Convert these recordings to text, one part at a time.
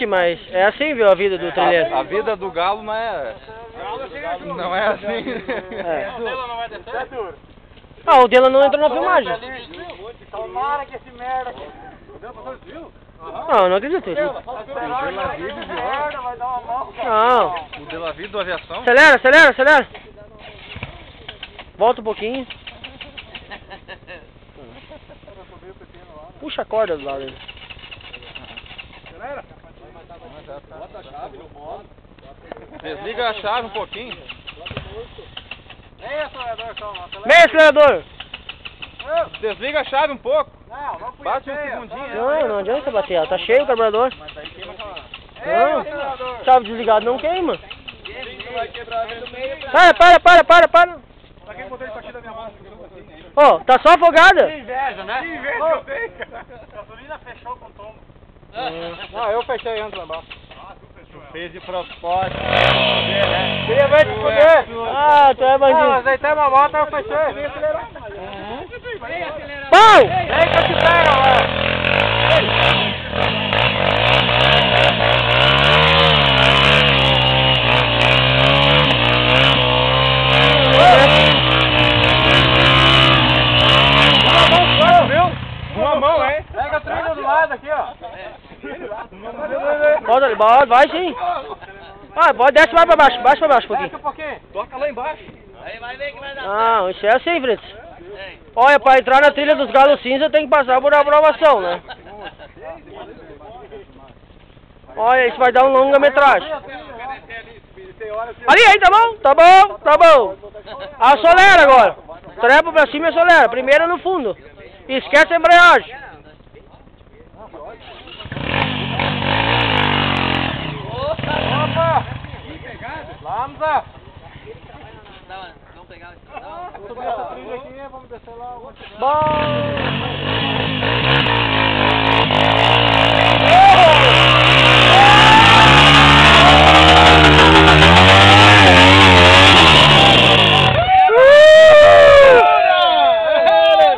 mas é assim, viu, a vida do trilheiro. A vida do galo não é assim. É. O dela não vai descer? É duro. Ah, o dela não entrou na filmagem. Tomara que esse merda aqui. O dela passou esse fio? Não, eu não acredito nisso. Merda, vai dar uma mão. Não. O de la vida do aviação? Acelera, acelera, acelera. Volta um pouquinho. Puxa a corda do lado aí. Acelera. Bota a chave no modo. Desliga a chave um pouquinho. Nem acelerador só, não. Acelera. Meio acelerador. Desliga a chave um pouco. Não, não Bate um segundinho. Não, não adianta bater, ela tá cheio o carburador. Mas aí queima aquela... Não, chave desligado não queima. Vai quebrar no meio. Para. Pra quem botou isso aqui da minha mão? Ó, tá só afogada. Inveja, né? Que inveja que eu tenho, cara. A gasolina fechou com o tombo. Não, eu fechei antes lá embaixo. Fez de propósito. Queria ver te fuder. Ah, tu é bandido. Mas aí tem uma moto, eu fechei. Pau! Vem que eu te pego agora. Uma mão, hein? Pega a trilha do lado aqui, ó. Pode, vai sim. Ah, pode, desce mais pra baixo, pra baixo um pouquinho. Desce um pouquinho. Toca lá embaixo. Aí vai ver que vai dar. Não, isso é assim, Fritz. Olha, pra entrar na trilha dos galos cinza tem que passar por aprovação, né? Olha, isso vai dar um longa-metragem. Ali, aí, tá bom. Acelera agora. Trepa pra cima e acelera. Primeiro no fundo. Esquece a embreagem. Opa! Lamza! Vamos pegar Vamos subir essa trilha aqui, vamos descer lá.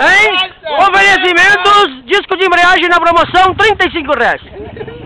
Hein? Oferecimento, disco de embreagem na promoção, R$35.